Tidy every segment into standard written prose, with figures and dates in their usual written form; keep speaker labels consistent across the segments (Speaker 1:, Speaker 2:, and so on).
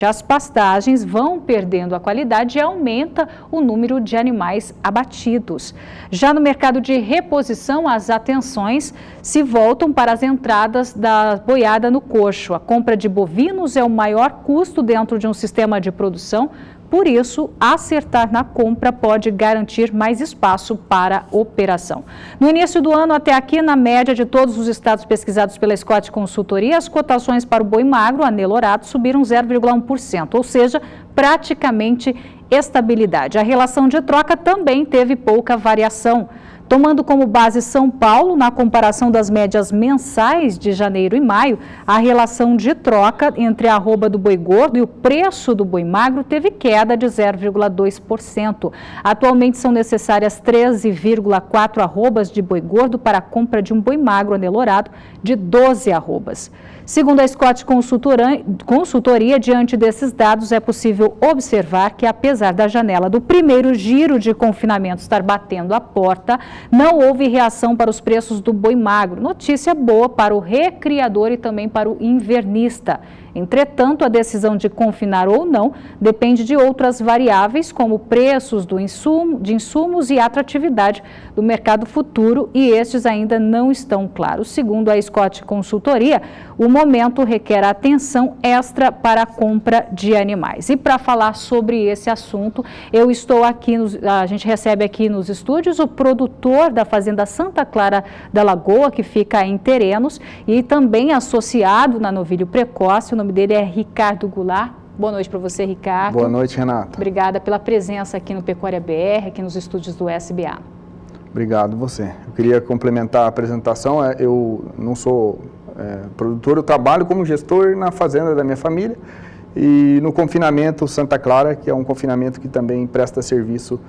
Speaker 1: As pastagens vão perdendo a qualidade e aumenta o número de animais abatidos. Já no mercado de reposição, as atenções se voltam para as entradas da boiada no coxo. A compra de bovinos é o maior custo dentro de um sistema de produção. Por isso, acertar na compra pode garantir mais espaço para a operação. No início do ano, até aqui, na média de todos os estados pesquisados pela Scott Consultoria, as cotações para o boi magro, anelorado, subiram 0,1%, ou seja, praticamente estabilidade. A relação de troca também teve pouca variação. Tomando como base São Paulo, na comparação das médias mensais de janeiro e maio, a relação de troca entre a arroba do boi gordo e o preço do boi magro teve queda de 0,2%. Atualmente são necessárias 13,4 arrobas de boi gordo para a compra de um boi magro anelorado de 12 arrobas. Segundo a Scott Consultoria, diante desses dados, é possível observar que, apesar da janela do primeiro giro de confinamento estar batendo a porta, não houve reação para os preços do boi magro. Notícia boa para o recriador e também para o invernista. Entretanto, a decisão de confinar ou não depende de outras variáveis, como preços de insumos e atratividade do mercado futuro, e estes ainda não estão claros. Segundo a Scott Consultoria, o momento requer atenção extra para a compra de animais. E para falar sobre esse assunto, eu estou aqui, a gente recebe aqui nos estúdios o produtor da Fazenda Santa Clara da Lagoa, que fica em Terenos, e também associado na Novilho Precoce. O nome dele é Ricardo Goulart. Boa noite para você, Ricardo.
Speaker 2: Boa noite, Renata.
Speaker 1: Obrigada pela presença aqui no Pecuária BR, aqui nos estúdios do SBA.
Speaker 2: Obrigado você. Eu queria complementar a apresentação. Eu não sou produtor, eu trabalho como gestor na fazenda da minha família e no confinamento Santa Clara, que é um confinamento que também presta serviço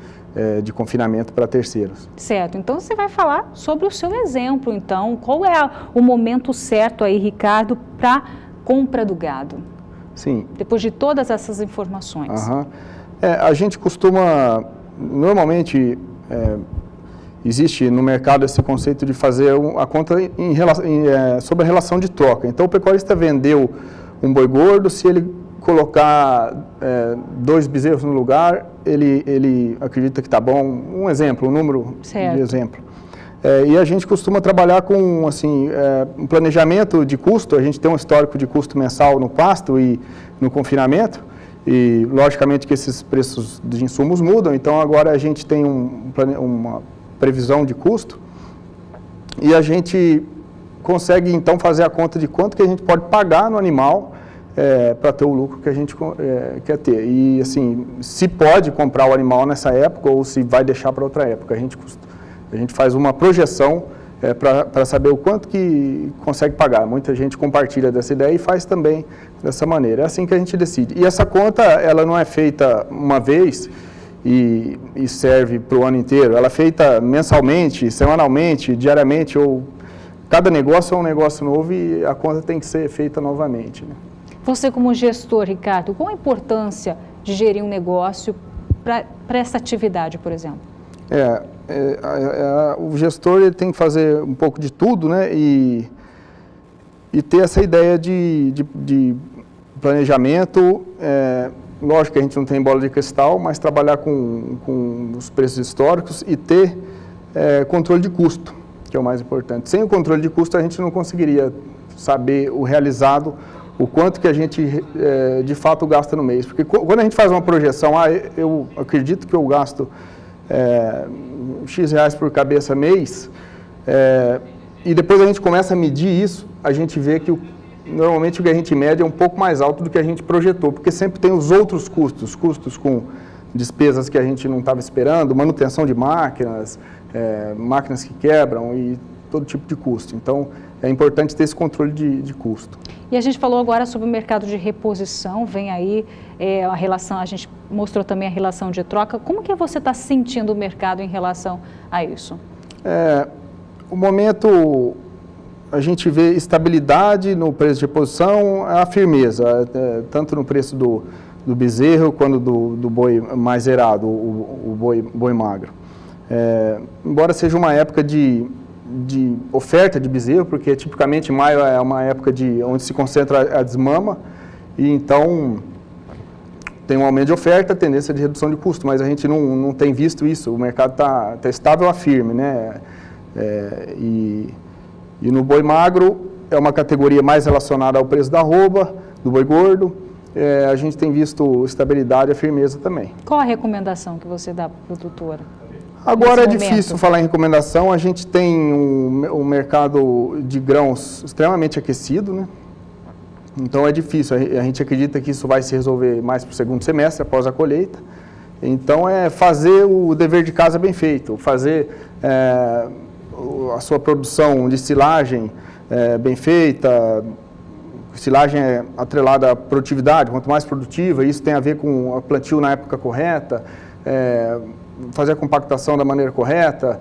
Speaker 2: de confinamento para terceiros.
Speaker 1: Certo. Então, você vai falar sobre o seu exemplo, então. Qual é o momento certo aí, Ricardo, para compra do gado?
Speaker 2: Sim.
Speaker 1: Depois de todas essas informações.
Speaker 2: A gente costuma, normalmente, existe no mercado esse conceito de fazer a conta sobre a relação de troca. Então, o pecuarista vendeu um boi gordo, se ele colocar 2 bezerros no lugar, ele acredita que está bom. Um exemplo, um número de exemplo. E a gente costuma trabalhar com um planejamento de custo. A gente tem um histórico de custo mensal no pasto e no confinamento, e logicamente que esses preços de insumos mudam, então agora a gente tem uma previsão de custo e a gente consegue então fazer a conta de quanto que a gente pode pagar no animal para ter o lucro que a gente quer ter. E assim, se pode comprar o animal nessa época ou se vai deixar para outra época. A gente faz uma projeção para saber o quanto que consegue pagar. Muita gente compartilha dessa ideia e faz também dessa maneira. É assim que a gente decide. E essa conta, ela não é feita uma vez e serve para o ano inteiro. Ela é feita mensalmente, semanalmente, diariamente, ou cada negócio é um negócio novo e a conta tem que ser feita novamente, né?
Speaker 1: Você como gestor, Ricardo, qual a importância de gerir um negócio para essa atividade, por exemplo?
Speaker 2: O gestor ele tem que fazer um pouco de tudo, né? E ter essa ideia de planejamento. Lógico que a gente não tem bola de cristal, mas trabalhar com os preços históricos e ter controle de custo, que é o mais importante. Sem o controle de custo, a gente não conseguiria saber o realizado, o quanto que a gente de fato gasta no mês. Porque quando a gente faz uma projeção, eu acredito que eu gasto X reais por cabeça mês, e depois a gente começa a medir isso, a gente vê que normalmente o que a gente mede é um pouco mais alto do que a gente projetou, porque sempre tem os outros custos com despesas que a gente não estava esperando, manutenção de máquinas, máquinas que quebram e todo tipo de custo. Então, é importante ter esse controle de custo.
Speaker 1: E a gente falou agora sobre o mercado de reposição, vem aí a relação, a gente mostrou também a relação de troca. Como que você está sentindo o mercado em relação a isso?
Speaker 2: O momento, a gente vê estabilidade no preço de reposição, a firmeza, tanto no preço do bezerro quanto do boi mais zerado, o boi magro. Embora seja uma época de oferta de bezerro, porque tipicamente maio é uma época onde se concentra a desmama, e então tem um aumento de oferta, tendência de redução de custo, mas a gente não tem visto isso, o mercado está estável a firme, né? E no boi magro é uma categoria mais relacionada ao preço da arroba, do boi gordo, a gente tem visto estabilidade e firmeza também.
Speaker 1: Qual a recomendação que você dá para o produtor?
Speaker 2: Agora é difícil falar em recomendação, a gente tem um mercado de grãos extremamente aquecido, né? Então é difícil, a gente acredita que isso vai se resolver mais para o segundo semestre, após a colheita. Então é fazer o dever de casa bem feito, fazer a sua produção de silagem bem feita. Silagem é atrelada à produtividade, quanto mais produtiva, isso tem a ver com o plantio na época correta, fazer a compactação da maneira correta,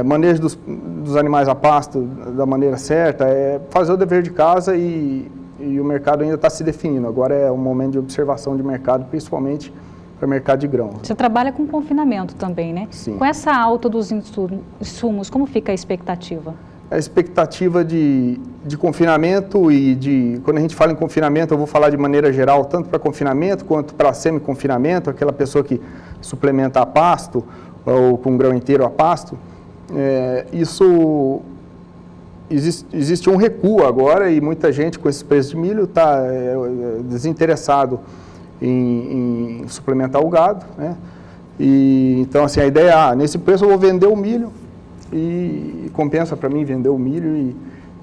Speaker 2: manejo dos animais a pasto da maneira certa, fazer o dever de casa e o mercado ainda está se definindo. Agora é um momento de observação de mercado, principalmente para o mercado de grãos.
Speaker 1: Você trabalha com confinamento também, né?
Speaker 2: Sim.
Speaker 1: Com essa alta dos insumos, como fica a expectativa?
Speaker 2: A expectativa de confinamento quando a gente fala em confinamento, eu vou falar de maneira geral, tanto para confinamento quanto para semi-confinamento, aquela pessoa que suplementa a pasto ou com grão inteiro a pasto, existe um recuo agora e muita gente com esses preços de milho está desinteressado em suplementar o gado, né? Então, assim, a ideia é, nesse preço eu vou vender o milho e compensa para mim vender o milho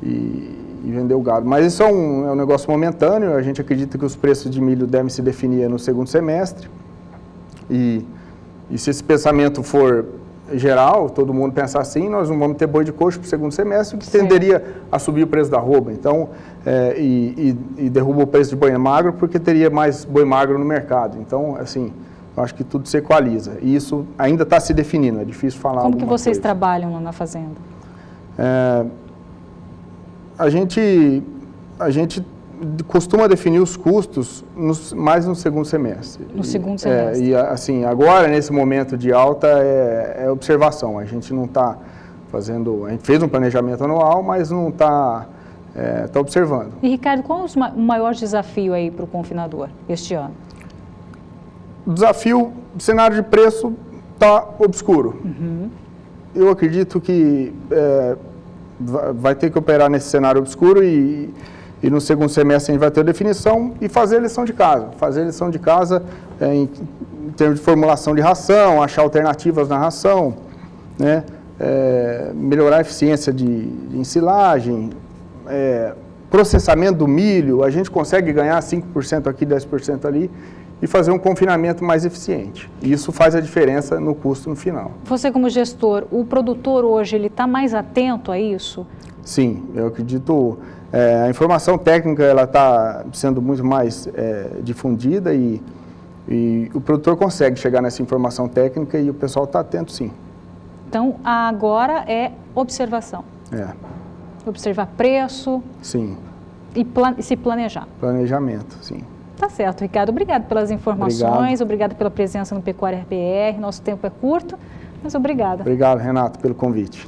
Speaker 2: e vender o gado. Mas isso é um negócio momentâneo, a gente acredita que os preços de milho devem se definir no segundo semestre e se esse pensamento for geral, todo mundo pensar assim, nós não vamos ter boi de coxo para o segundo semestre, que tenderia a subir o preço da arroba, então, e derruba o preço de boi magro, porque teria mais boi magro no mercado. Então, assim, eu acho que tudo se equaliza. E isso ainda está se definindo, é difícil falar
Speaker 1: Como que vocês
Speaker 2: coisa.
Speaker 1: trabalham lá na fazenda?
Speaker 2: A gente costuma definir os custos mais no segundo semestre.
Speaker 1: No segundo semestre.
Speaker 2: E assim, agora, nesse momento de alta, é observação. A gente não está fazendo... A gente fez um planejamento anual, mas não está observando.
Speaker 1: E, Ricardo, qual é o maior desafio aí para o confinador este ano?
Speaker 2: O desafio, o cenário de preço está obscuro.
Speaker 1: Uhum.
Speaker 2: Eu acredito que vai ter que operar nesse cenário obscuro e no segundo semestre a gente vai ter a definição e fazer a lição de casa. Fazer a lição de casa em termos de formulação de ração, achar alternativas na ração, né? Melhorar a eficiência de ensilagem, processamento do milho. A gente consegue ganhar 5% aqui, 10% ali e fazer um confinamento mais eficiente. E isso faz a diferença no custo no final.
Speaker 1: Você como gestor, o produtor hoje, ele está mais atento a isso?
Speaker 2: Sim, eu acredito... a informação técnica ela está sendo muito mais difundida e o produtor consegue chegar nessa informação técnica e o pessoal está atento, sim.
Speaker 1: Então, agora é observação. Observar preço.
Speaker 2: Sim.
Speaker 1: E se planejar.
Speaker 2: Planejamento, sim.
Speaker 1: Tá certo, Ricardo. Obrigado pelas informações, obrigado pela presença no Pecuária RBR. Nosso tempo é curto, mas obrigada.
Speaker 2: Obrigado, Renato, pelo convite.